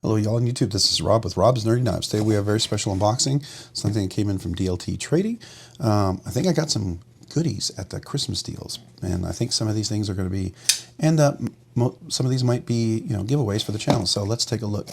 Hello y'all on YouTube, this is Rob with Rob's Nerdy Knives. Today we have a very special unboxing, something that came in from DLT Trading. I think I got some goodies at the Christmas deals, and I think some of these things are going to be, and some of these might be, giveaways for the channel, so let's take a look.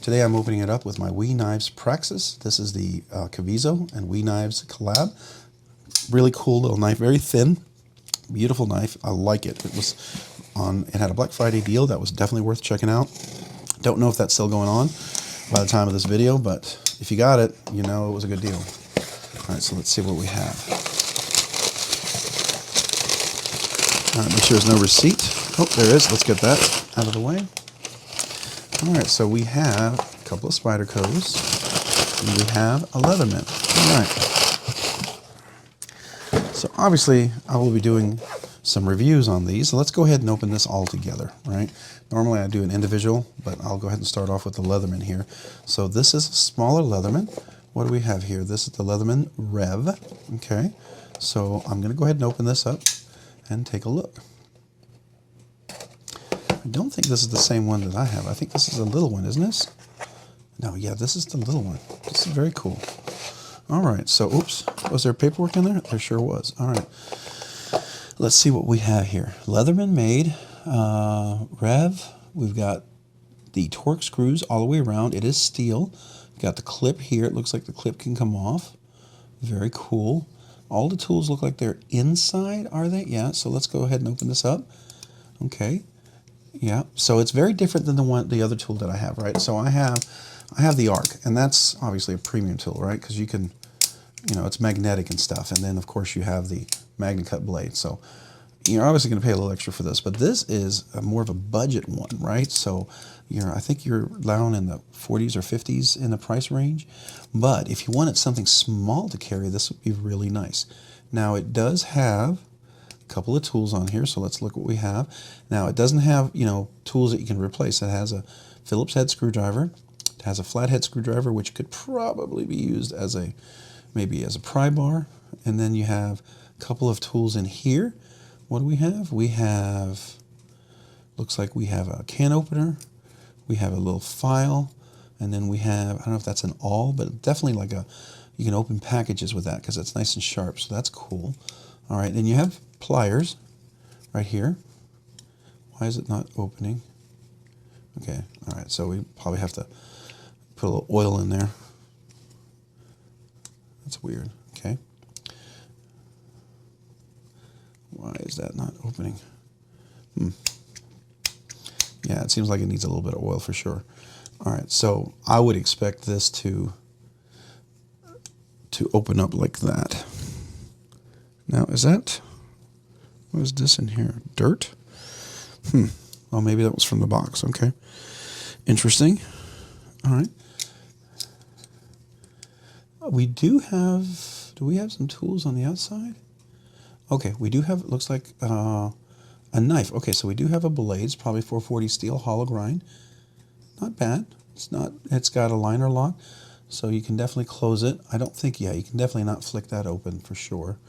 Today I'm opening it up with my WE Knives Praxis. This is the Cavizo and WE Knives collab. Really cool little knife, very thin, beautiful knife. I like it. It had a Black Friday deal that was definitely worth checking out. Don't know if that's still going on by the time of this video, but if you got it, you know it was a good deal. All right, so let's see what we have. All right, make sure there's no receipt. Oh, there is. Let's get that out of the way. All right, so we have a couple of Spydercos, and we have a Leatherman. All right. So obviously, I will be doing some reviews on these. So let's go ahead and open this all together, right? Normally I do an individual, but I'll go ahead and start off with the Leatherman here. So this is a smaller Leatherman. What do we have here? This is the Leatherman Rev. Okay, so I'm going to go ahead and open this up and take a look. I don't think this is the same one that I have. I think this is a little one, isn't this? No, yeah, this is the little one. This is very cool. All right, so, oops, was there paperwork in there? There sure was. All right. Let's see what we have here. Leatherman made Rev. We've got the torque screws all the way around. It is steel. Got the clip here. It looks like the clip can come off. Very cool. All the tools look like they're inside, are they? Yeah, so let's go ahead and open this up. Okay. Yeah, so it's very different than the other tool that I have, right? So I have the Arc, and that's obviously a premium tool, right? Because you can, it's magnetic and stuff. And then, of course, you have the Magna Cut blade. So you're obviously going to pay a little extra for this, but this is more of a budget one, right? So I think you're down in the 40s or 50s in the price range. But if you wanted something small to carry, this would be really nice. Now it does have a couple of tools on here, so let's look what we have. Now it doesn't have tools that you can replace. It has a Phillips head screwdriver. It has a flathead screwdriver, which could probably be used as maybe as a pry bar, and then you have couple of tools in here. What do we have? We have, looks like we have a can opener, we have a little file, and then we have, I don't know if that's an awl, but definitely like you can open packages with that because it's nice and sharp, so that's cool. All right, then you have pliers right here. Why is it not opening? Okay, all right, so we probably have to put a little oil in there. That's weird, okay. Why is that not opening? Yeah, it seems like it needs a little bit of oil for sure. All right, so I would expect this to open up like that. Now, what is this in here? Dirt? Oh, maybe that was from the box. Okay. Interesting. All right. Do we have some tools on the outside? Okay, we do have, it looks like a knife. Okay, so we do have a blade. It's probably 440 steel hollow grind. Not bad. It's got a liner lock, so you can definitely close it. I don't think, you can definitely not flick that open for sure.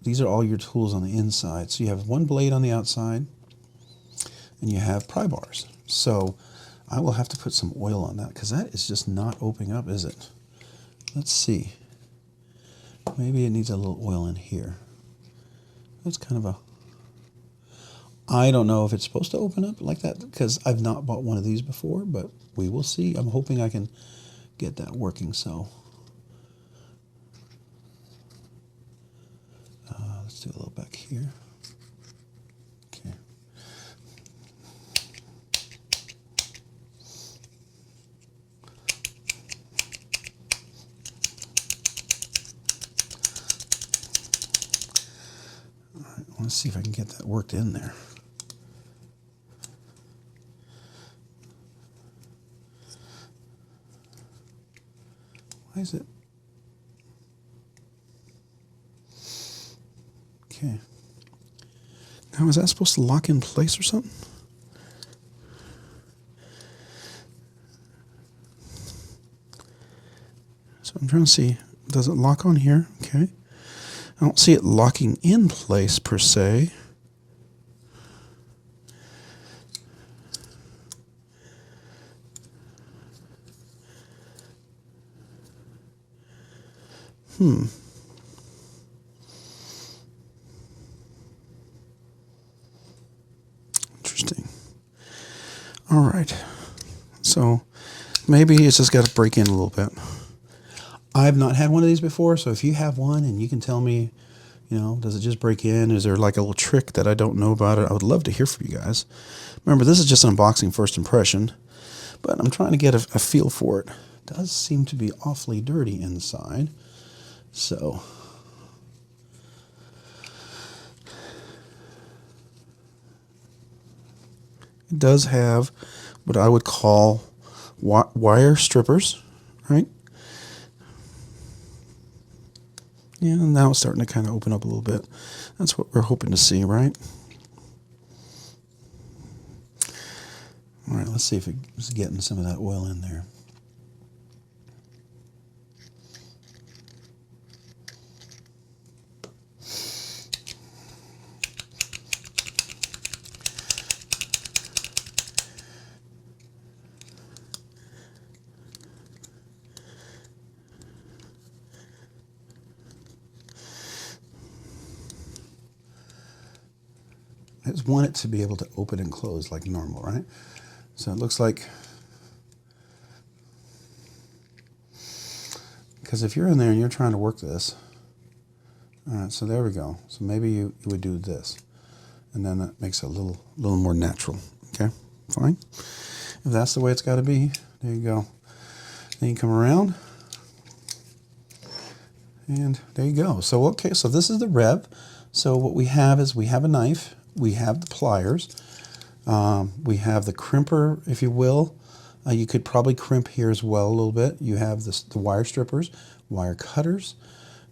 These are all your tools on the inside. So you have one blade on the outside, and you have pry bars. So I will have to put some oil on that because that is just not opening up, is it? Let's see. Maybe it needs a little oil in here. That's kind of I don't know if it's supposed to open up like that because I've not bought one of these before, but we will see. I'm hoping I can get that working, so. Let's do a little back here. Okay. Let's see if I can get that worked in there. Why is it? Okay. Now, is that supposed to lock in place or something? So I'm trying to see, does it lock on here? Okay. I don't see it locking in place per se. Interesting. All right. So maybe it's just got to break in a little bit. I've not had one of these before, so if you have one and you can tell me, does it just break in? Is there like a little trick that I don't know about it? I would love to hear from you guys. Remember, this is just an unboxing first impression, but I'm trying to get a feel for it. It does seem to be awfully dirty inside. So it does have what I would call wire strippers, right? Yeah, now it's starting to kind of open up a little bit. That's what we're hoping to see, right? All right, let's see if it's getting some of that oil in there. I just want it to be able to open and close like normal, right? So it looks like, because if you're in there and you're trying to work this, all right, so there we go. So maybe you would do this, and then that makes it a little more natural. Okay, fine. If that's the way it's got to be, there you go. Then you come around, and there you go. So okay, so this is the Rev. So what we have is we have a knife. We have the pliers, we have the crimper, if you will. You could probably crimp here as well a little bit. You have the wire strippers, wire cutters.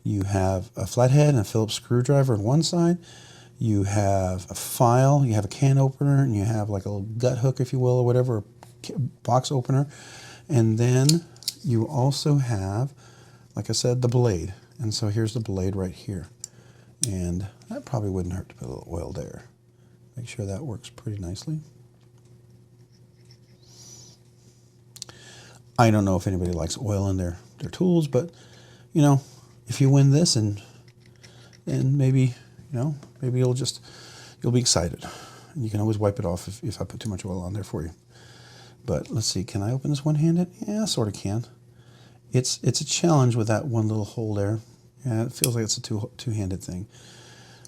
You have a flathead and a Phillips screwdriver on one side. You have a file, you have a can opener, and you have like a little gut hook, if you will, or whatever, box opener. And then you also have, like I said, the blade. And so here's the blade right here. And that probably wouldn't hurt to put a little oil there. Make sure that works pretty nicely. I don't know if anybody likes oil in their tools, but if you win this and maybe maybe you'll be excited. And you can always wipe it off if I put too much oil on there for you. But let's see, can I open this one-handed? Yeah, sort of can. It's a challenge with that one little hole there. Yeah, it feels like it's a two-handed thing.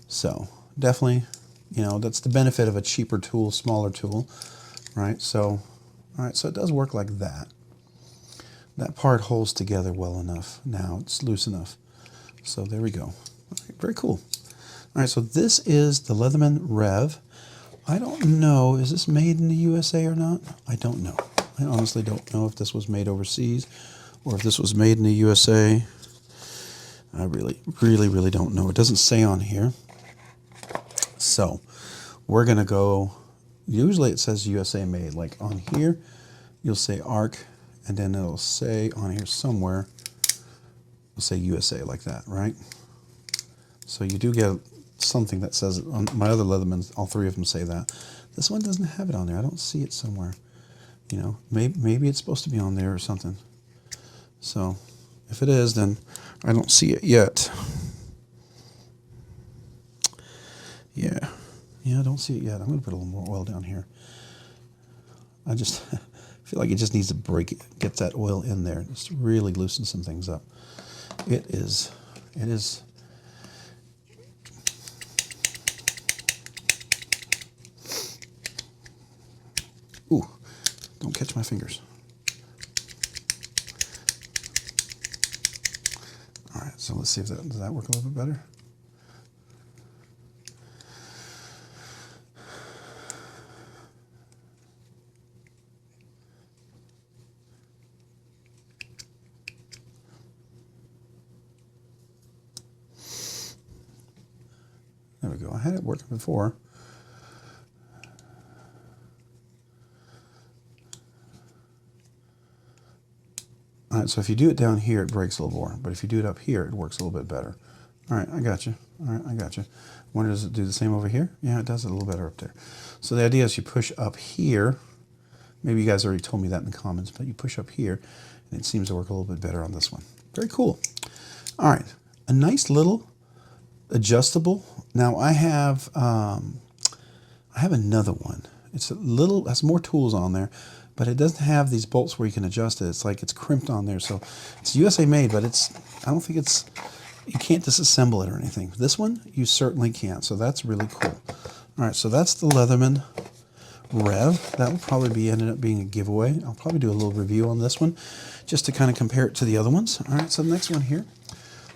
So definitely, that's the benefit of a cheaper tool, smaller tool, right? So, all right, so it does work like that. That part holds together well enough. Now it's loose enough. So there we go. All right, very cool. All right, so this is the Leatherman Rev. I don't know, is this made in the USA or not? I don't know. I honestly don't know if this was made overseas or if this was made in the USA. I really don't know. It doesn't say on here. So we're going to go, usually it says USA made. Like on here, you'll say ARC, and then it'll say on here somewhere, it'll say USA like that, right? So you do get something that says, on my other Leathermans, all three of them say that. This one doesn't have it on there. I don't see it somewhere. Maybe it's supposed to be on there or something. So if it is, then I don't see it yet. Yeah, I don't see it yet. I'm going to put a little more oil down here. I just feel like it just needs to get that oil in there. Just really loosen some things up. It is. Ooh, don't catch my fingers. All right, so let's see if does that work a little bit better? There we go. I had it working before. All right, so if you do it down here, it breaks a little more. But if you do it up here, it works a little bit better. All right, I got you. All right, I got you. Wonder, does it do the same over here? Yeah, it does it a little better up there. So the idea is you push up here. Maybe you guys already told me that in the comments, but you push up here, and it seems to work a little bit better on this one. Very cool. All right, a nice little adjustable. Now I have another one. It's a little, has more tools on there, but it doesn't have these bolts where you can adjust it. It's like it's crimped on there. So it's USA made, but I don't think you can't disassemble it or anything. This one, you certainly can. So that's really cool. All right, so that's the Leatherman Rev. That will probably ended up being a giveaway. I'll probably do a little review on this one just to kind of compare it to the other ones. All right, so the next one here,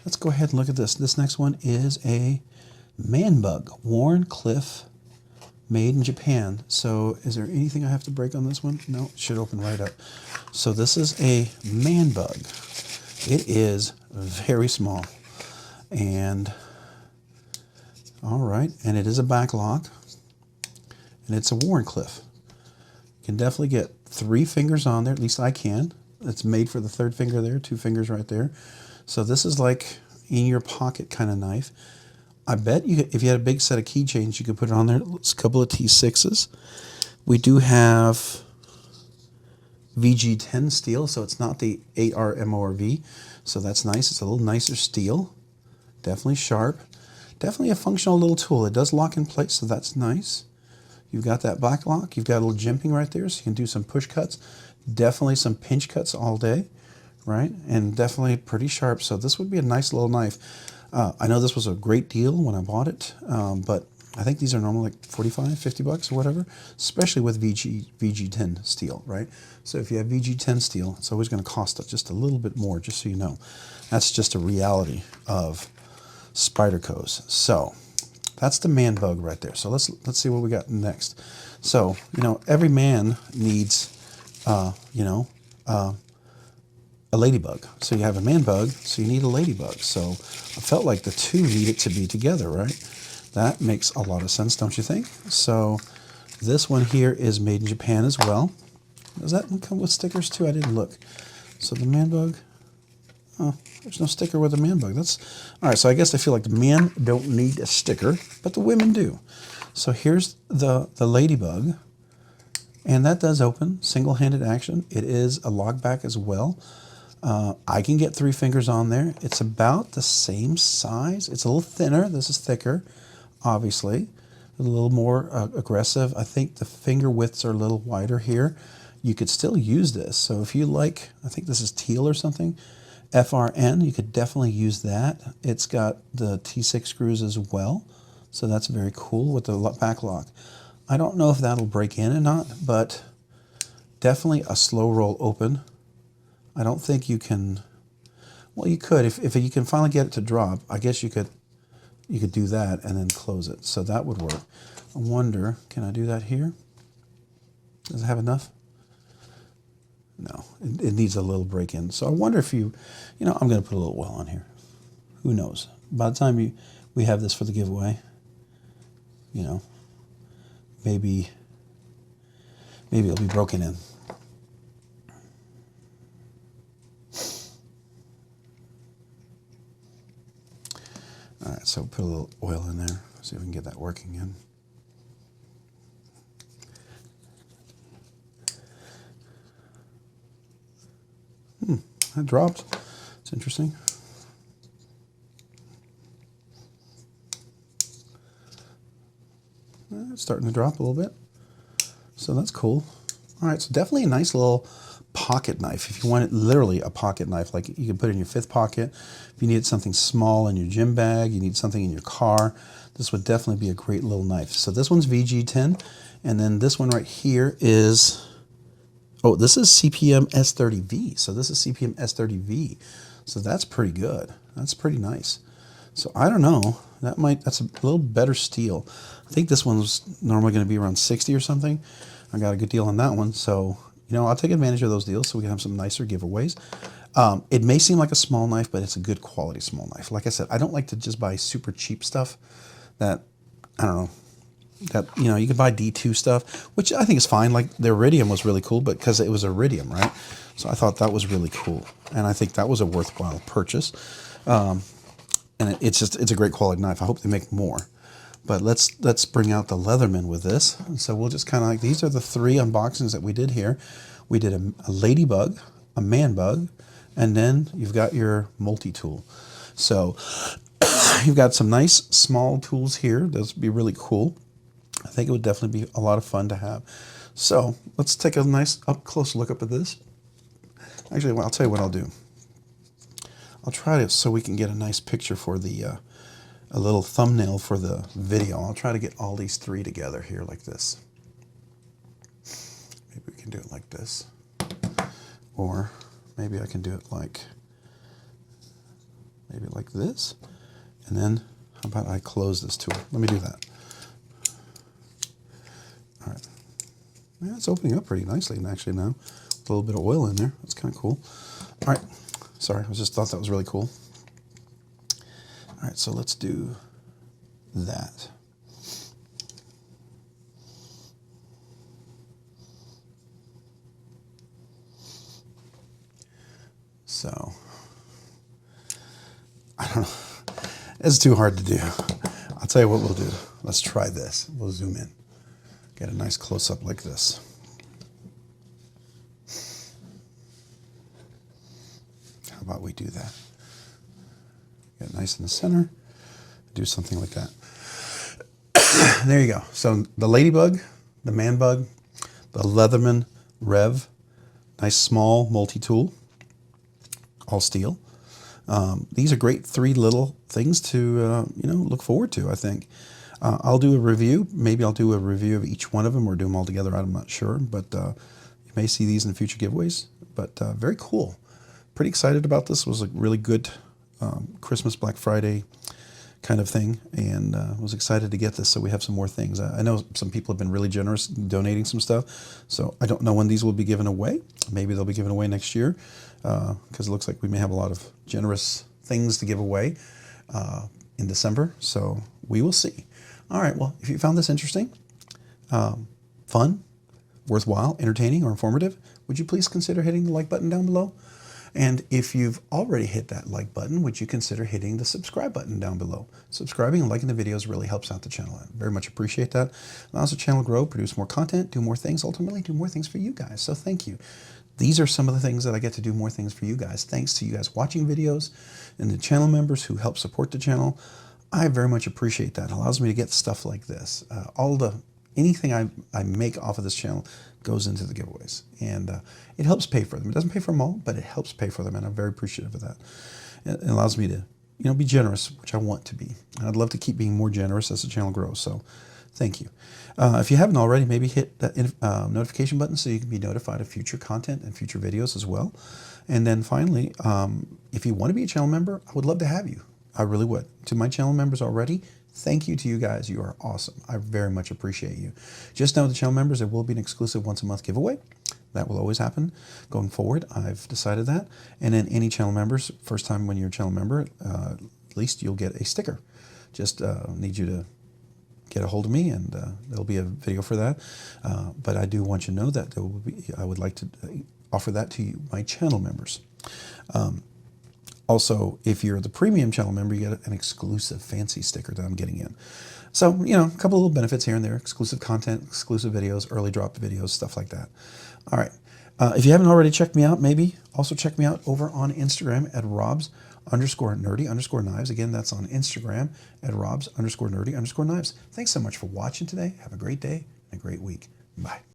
let's go ahead and look at this. This next one is a Manbug, Worn Cliff, made in Japan. So is there anything I have to break on this one? No, it should open right up. So this is a Manbug. It is very small. And all right, and it is a back lock. And it's a Worn Cliff. You can definitely get 3 fingers on there, at least I can. It's made for the 3rd finger there, 2 fingers right there. So this is like in your pocket kind of knife. I bet if you had a big set of keychains, you could put it on there. It's a couple of T6s. We do have VG10 steel, so it's not the 8R MORV. So that's nice. It's a little nicer steel. Definitely sharp. Definitely a functional little tool. It does lock in place, so that's nice. You've got that back lock. You've got a little jimping right there, so you can do some push cuts. Definitely some pinch cuts all day, right? And definitely pretty sharp. So this would be a nice little knife. I know this was a great deal when I bought it, but I think these are normally like 45, 50 bucks or whatever, especially with VG10 steel, right? So if you have VG10 steel, it's always going to cost just a little bit more, just so you know. That's just a reality of Spydercos. So that's the Manbug right there. So let's see what we got next. So, every man needs, a ladybug. So you have a Manbug, so you need a ladybug. So I felt like the two needed to be together, right? That makes a lot of sense, don't you think? So this one here is made in Japan as well. Does that one come with stickers too? I didn't look. So the Manbug, oh, there's no sticker with the Manbug. That's all right. So I guess I feel like the men don't need a sticker, but the women do. So here's the Ladybug, and that does open single-handed action. It is a log back as well. I can get 3 fingers on there. It's about the same size. It's a little thinner. This is thicker, obviously. A little more aggressive. I think the finger widths are a little wider here. You could still use this. So if you like, I think this is teal or something, FRN, you could definitely use that. It's got the T6 screws as well. So that's very cool with the back lock. I don't know if that'll break in or not, but definitely a slow roll open. I don't think you can, well, you could, if you can finally get it to drop, I guess you could do that and then close it. So that would work. I wonder, can I do that here? Does it have enough? No, it needs a little break in. So I wonder if I'm going to put a little oil on here. Who knows? By the time we have this for the giveaway, maybe it'll be broken in. All right, so put a little oil in there, see if we can get that working in. That dropped. It's interesting. It's starting to drop a little bit. So that's cool. All right, so definitely a nice little pocket knife. If you want it literally a pocket knife, like you can put it in your 5th pocket. If you needed something small in your gym bag, you need something in your car, this would definitely be a great little knife. So this one's VG10, and then this one right here is, oh, this is CPM S30V. So this is CPM S30V. So that's pretty good. That's pretty nice. So I don't know, that's a little better steel. I think this one's normally going to be around 60 or something. I got a good deal on that one. So, I'll take advantage of those deals so we can have some nicer giveaways. It may seem like a small knife, but it's a good quality small knife. Like I said, I don't like to just buy super cheap stuff that, I don't know, that, you can buy D2 stuff, which I think is fine. Like the Iridium was really cool, but because it was Iridium, right? So I thought that was really cool. And I think that was a worthwhile purchase. And it's a great quality knife. I hope they make more. But let's bring out the Leatherman with this. And so we'll just kind of these are the 3 unboxings that we did here. We did a Ladybug, a Manbug, and then you've got your multi-tool. So you've got some nice small tools here. Those would be really cool. I think it would definitely be a lot of fun to have. So let's take a nice up-close look up at this. Actually, well, I'll tell you what I'll do. I'll try to, so we can get a nice picture for the, a little thumbnail for the video. I'll try to get all these three together here like this. Maybe we can do it like this. Or maybe I can do it like, maybe like this. And then, how about I close this tool? Let me do that. All right. Yeah, it's opening up pretty nicely actually now. A little bit of oil in there. That's kind of cool. All right. Sorry, I just thought that was really cool. All right, so let's do that. So, I don't know. It's too hard to do. I'll tell you what we'll do. Let's try this. We'll zoom in. Get a nice close-up like this. How about we do that? Get it nice in the center. Do something like that. There you go. So the Ladybug, the Manbug, the Leatherman Rev, nice small multi-tool, all steel. These are great three little things to you know, look forward to, I think. I'll do a review. Maybe I'll do a review of each one of them or do them all together. I'm not sure, but you may see these in future giveaways. But very cool. Pretty excited about this. It was a really good Christmas, Black Friday kind of thing, and was excited to get this so we have some more things. I know some people have been really generous donating some stuff, so I don't know when these will be given away. Maybe they'll be given away next year, because it looks like we may have a lot of generous things to give away in December, so we will see. All right, well, if you found this interesting, fun, worthwhile, entertaining, or informative, would you please consider hitting the like button down below? And if you've already hit that like button, would you consider hitting the subscribe button down below? Subscribing and liking the videos really helps out the channel. I very much appreciate that. Allows the channel to grow, produce more content, do more things, ultimately do more things for you guys. So thank you. These are some of the things that I get to do more things for you guys. Thanks to you guys watching videos and the channel members who help support the channel. I very much appreciate that. It allows me to get stuff like this. Anything I make off of this channel goes into the giveaways, and it helps pay for them. It doesn't pay for them all, but it helps pay for them, and I'm very appreciative of that. It allows me to, you know, be generous, which I want to be, and I'd love to keep being more generous as the channel grows. So, thank you. If you haven't already, maybe hit that notification button so you can be notified of future content and future videos as well. And then finally, if you want to be a channel member, I would love to have you. I really would. To my channel members already, thank you to you guys. You are awesome. I very much appreciate you. Just know the channel members, there will be an exclusive once a month giveaway. That will always happen going forward. I've decided that. And then any channel members, first time when you're a channel member, at least you'll get a sticker. Just need you to get a hold of me, and there'll be a video for that. But I do want you to know that there will be, I would like to offer that to you, my channel members. Also, if you're the premium channel member, you get an exclusive fancy sticker that I'm getting in. So, you know, a couple little benefits here and there, exclusive content, exclusive videos, early drop videos, stuff like that. All right. If you haven't already checked me out, maybe also check me out over on Instagram at robs_nerdy_knives. Again, that's on Instagram at robs_nerdy_knives. Thanks so much for watching today. Have a great day and a great week. Bye.